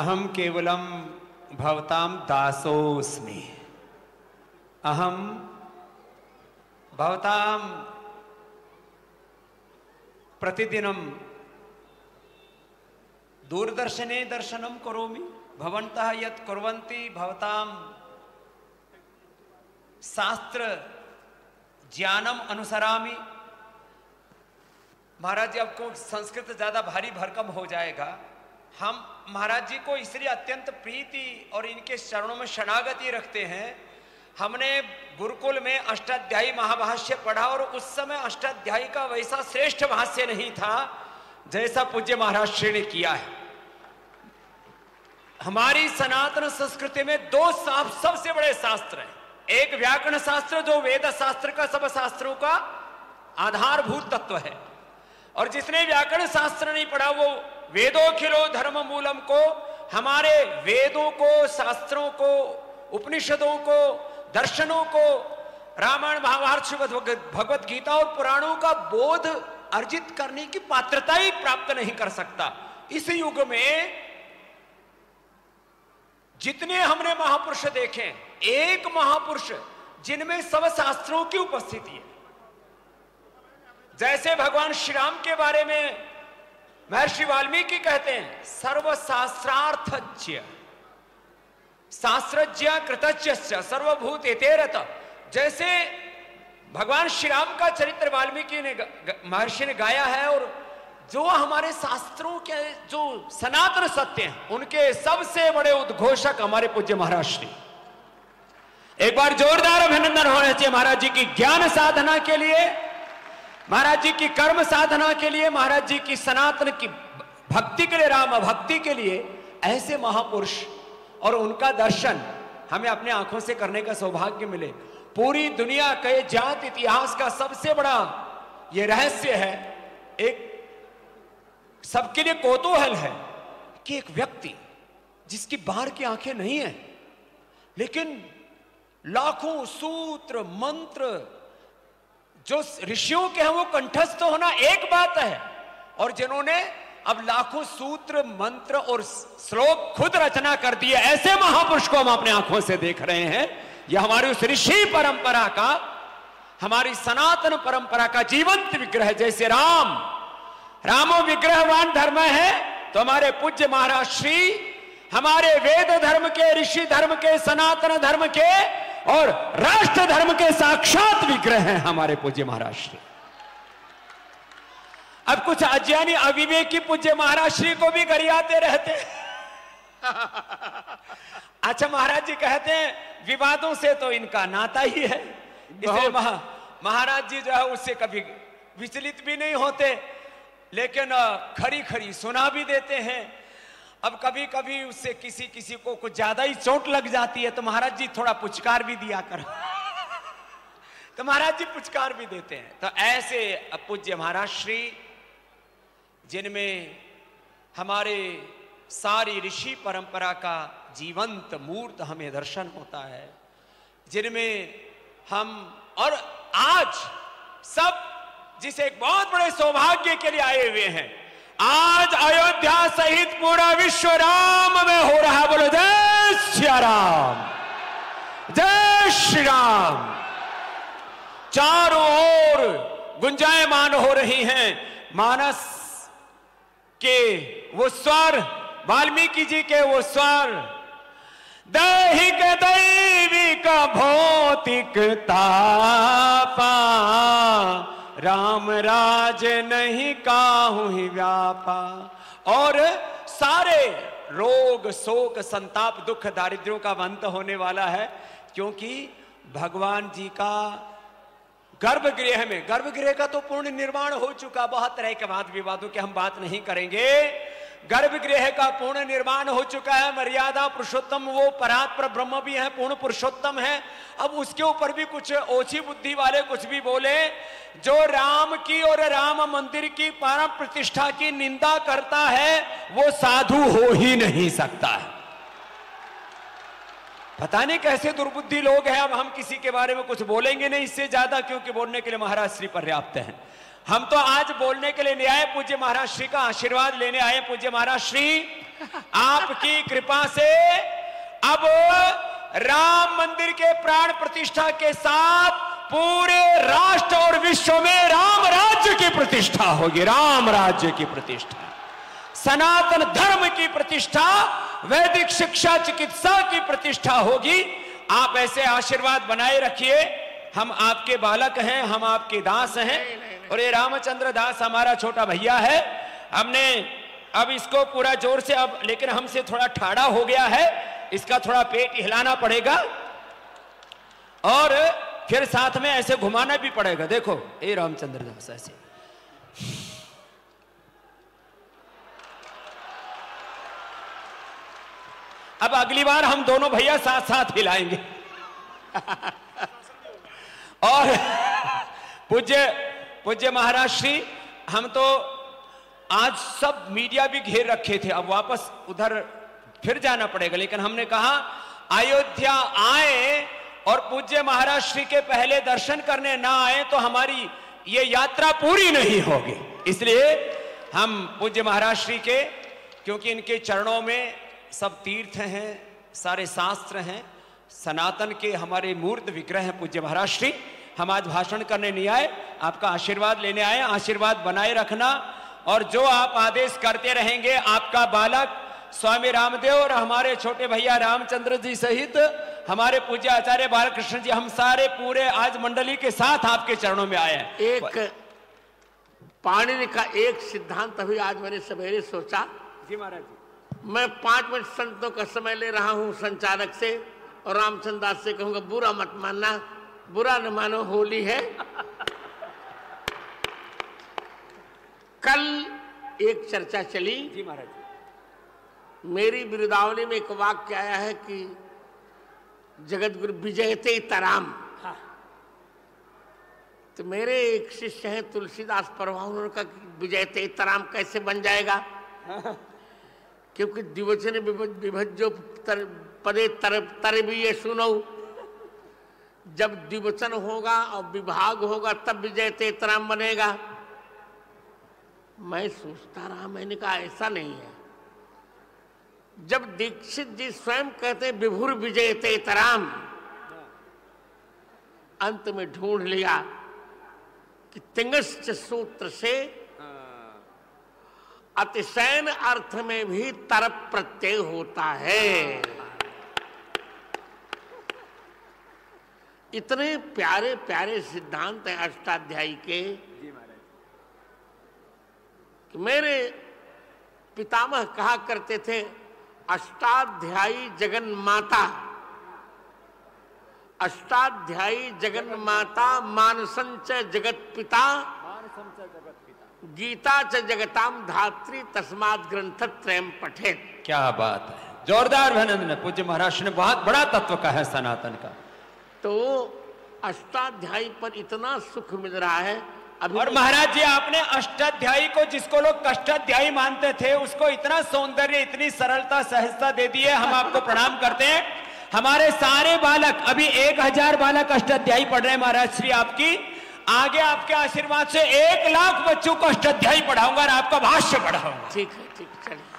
अहम केवलम भवताम दासोस्मि। अहम भवताम प्रतिदिनम दूरदर्शने दर्शनम करोमि। भवन्तः यत् कुर्वन्ति भवताम शास्त्र ज्ञानम अनुसरामि। महाराज जी, आपको संस्कृत ज्यादा भारी भरकम हो जाएगा। हम महाराज जी को इसलिए अत्यंत प्रीति और इनके चरणों में शरणागति रखते हैं। हमने गुरुकुल में अष्टाध्यायी महाभाष्य पढ़ा और उस समय अष्टाध्यायी का वैसा श्रेष्ठ भाष्य नहीं था जैसा पूज्य महाराज श्री ने किया है। हमारी सनातन संस्कृति में दो सबसे बड़े शास्त्र हैं। एक व्याकरण शास्त्र जो वेद शास्त्र का, सब शास्त्रों का आधारभूत तत्व है, और जिसने व्याकरण शास्त्र नहीं पढ़ा वो वेदोखिलो धर्म मूलम को, हमारे वेदों को, शास्त्रों को, उपनिषदों को, दर्शनों को, रामायण महाभारत भगवत गीता और पुराणों का बोध अर्जित करने की पात्रता ही प्राप्त नहीं कर सकता। इस युग में जितने हमने महापुरुष देखे, एक महापुरुष जिनमें सब शास्त्रों की उपस्थिति है। जैसे भगवान श्री राम के बारे में महर्षि वाल्मीकि कहते हैं सर्वशास्त्रार्थज्ञ शास्त्रज्ञ कृतज्ञ सर्वभूत एतेरत। जैसे भगवान श्री राम का चरित्र वाल्मीकि ने महर्षि ने गाया है, और जो हमारे शास्त्रों के जो सनातन सत्य हैं उनके सबसे बड़े उद्घोषक हमारे पूज्य महाराज श्री। एक बार जोरदार अभिनंदन होना चाहिए महाराज जी की ज्ञान साधना के लिए, महाराज जी की कर्म साधना के लिए, महाराज जी की सनातन की भक्ति के लिए, राम भक्ति के लिए। ऐसे महापुरुष और उनका दर्शन हमें अपने आंखों से करने का सौभाग्य मिले। पूरी दुनिया के जात इतिहास का सबसे बड़ा यह रहस्य है, एक सबके लिए कौतूहल है कि एक व्यक्ति जिसकी बाहर की आंखें नहीं है, लेकिन लाखों सूत्र मंत्र जो ऋषियों के हैं वो कंठस्थ होना एक बात है, और जिन्होंने अब लाखों सूत्र मंत्र और श्लोक खुद रचना कर दिए, ऐसे महापुरुष को हम अपने आंखों से देख रहे हैं। यह हमारी उस ऋषि परंपरा का, हमारी सनातन परंपरा का जीवंत विग्रह। जैसे रामो विग्रहवान धर्म है, तो हमारे पूज्य महाराज श्री हमारे वेद धर्म के, ऋषि धर्म के, सनातन धर्म के और राष्ट्र धर्म के साक्षात विग्रह हैं हमारे पूज्य महाराज श्री। अब कुछ अज्ञानी अविवेकी पूज्य महाराज श्री को भी गरियाते रहते अच्छा, महाराज जी कहते हैं विवादों से तो इनका नाता ही है, इसलिए महाराज जी जो है उससे कभी विचलित भी नहीं होते, लेकिन खरी खरी सुना भी देते हैं। अब कभी कभी उससे किसी को कुछ ज्यादा ही चोट लग जाती है तो महाराज जी थोड़ा पुचकार भी दिया कर तो महाराज जी पुचकार भी देते हैं। तो ऐसे पूज्य महाराज श्री, जिनमें हमारे सारी ऋषि परंपरा का जीवंत मूर्त हमें दर्शन होता है, जिनमें हम और आज सब जिस एक बहुत बड़े सौभाग्य के लिए आए हुए हैं, आज अयोध्या सहित पूरा विश्व राम में हो रहा। बोलो जय श्री राम, जय श्री राम। चारों ओर गुंजायमान हो रही हैं मानस के वो स्वर, वाल्मीकि जी के वो स्वर, दैहिक दैविक भौतिक तापा, राम राज नहीं काहू ही व्यापा। और सारे रोग शोक संताप दुख दारिद्र्यों का अंत होने वाला है, क्योंकि भगवान जी का गर्भगृह में, गर्भगृह का तो पूर्ण निर्माण हो चुका। बहुत तरह के वाद विवादों की हम बात नहीं करेंगे। गर्भगृह का पूर्ण निर्माण हो चुका है। मर्यादा पुरुषोत्तम वो परात्पर ब्रह्म भी है, पूर्ण पुरुषोत्तम है। अब उसके ऊपर भी कुछ ओछी बुद्धि वाले कुछ भी बोले, जो राम की और राम मंदिर की परम प्रतिष्ठा की निंदा करता है वो साधु हो ही नहीं सकता है। पता नहीं कैसे दुर्बुद्धि लोग हैं। अब हम किसी के बारे में कुछ बोलेंगे नहीं इससे ज्यादा, क्योंकि बोलने के लिए महाराज श्री पर्याप्त हैं। हम तो आज बोलने के लिए नहीं आए, पूज्य महाराज श्री का आशीर्वाद लेने आए। पूज्य महाराज श्री आपकी कृपा से अब राम मंदिर के प्राण प्रतिष्ठा के साथ पूरे राष्ट्र और विश्व में राम राज्य की प्रतिष्ठा होगी। राम राज्य की प्रतिष्ठा, सनातन धर्म की प्रतिष्ठा, वैदिक शिक्षा चिकित्सा की प्रतिष्ठा होगी। आप ऐसे आशीर्वाद बनाए रखिए। हम आपके बालक हैं, हम आपके दास हैं। और ये रामचंद्र दास हमारा छोटा भैया है। हमने अब इसको पूरा जोर से, अब लेकिन हमसे थोड़ा ठाड़ा हो गया है, इसका थोड़ा पेट हिलाना पड़ेगा और फिर साथ में ऐसे घुमाना भी पड़ेगा। देखो ये रामचंद्र दास ऐसे, अब अगली बार हम दोनों भैया साथ साथ हिलाएंगे। और पूज्य महाराज श्री, हम तो आज सब मीडिया भी घेर रखे थे, अब वापस उधर फिर जाना पड़ेगा, लेकिन हमने कहा अयोध्या आए और पूज्य महाराज श्री के पहले दर्शन करने ना आए तो हमारी ये यात्रा पूरी नहीं होगी। इसलिए हम पूज्य महाराज श्री के, क्योंकि इनके चरणों में सब तीर्थ हैं, सारे शास्त्र हैं, सनातन के हमारे मूर्त विग्रह हैं पूज्य महाराज श्री। हम आज भाषण करने नहीं आए, आपका आशीर्वाद लेने आए। आशीर्वाद बनाए रखना और जो आप आदेश करते रहेंगे, आपका बालक स्वामी रामदेव और हमारे छोटे भैया रामचंद्र जी सहित हमारे पूज्य आचार्य बालकृष्ण जी, हम सारे पूरे आज मंडली के साथ आपके चरणों में आए हैं। एक पाणिनि का एक सिद्धांत अभी आज मैंने सवेरे सोचा। जी महाराज जी, मैं 5 मिनट संतों का समय ले रहा हूं संचालक से, और रामचंद्र दास से कहूंगा बुरा मत मानना, बुरा न मानो, होली है। कल एक चर्चा चली। जी महाराज जी, मेरी बिरुदावली में एक वाक्य आया है कि जगत गुरु विजयते तराम। हाँ। तो मेरे एक शिष्य हैं तुलसीदास परवा, उन्होंने कहा कि विजयते तराम कैसे बन जाएगा? क्योंकि द्विवचन विभज्यो पदे तर भी ये सुनो, जब द्विवचन होगा और विभाग होगा तब विजयते तराम बनेगा। मैं सोचता रहा, मैंने कहा ऐसा नहीं है। जब दीक्षित जी स्वयं कहते विभुर विजयते तराम, अंत में ढूंढ लिया कि तिंगश्च सूत्र से अतिशयन अर्थ में भी तरप प्रत्यय होता है। इतने प्यारे प्यारे सिद्धांत हैं अष्टाध्यायी के कि मेरे पितामह कहा करते थे, अष्टाध्यायी जगन माता, अष्टाध्यायी जगन माता, मानसंच जगत पिता, गीता च जगताम धात्री, तस्मात् ग्रंथ त्रयम पठेत। क्या बात है, जोरदार अभिनंदन। पूज्य महाराज ने बहुत बड़ा तत्व कहा है सनातन का। तो अष्टाध्यायी पर इतना सुख मिल रहा है अभी। और महाराज जी, आपने अष्टाध्यायी को, जिसको लोग कष्टाध्यायी मानते थे, उसको इतना सौंदर्य, इतनी सरलता, सहजता दे दी है। हम आपको प्रणाम करते हैं। हमारे सारे बालक, अभी 1000 बालक अष्टाध्यायी पढ़ रहे हैं महाराज श्री आपकी। आगे आपके आशीर्वाद से 1 लाख बच्चों को अष्टाध्यायी पढ़ाऊंगा और आपका भाष्य पढ़ाऊंगा। ठीक है, ठीक है, चलिए।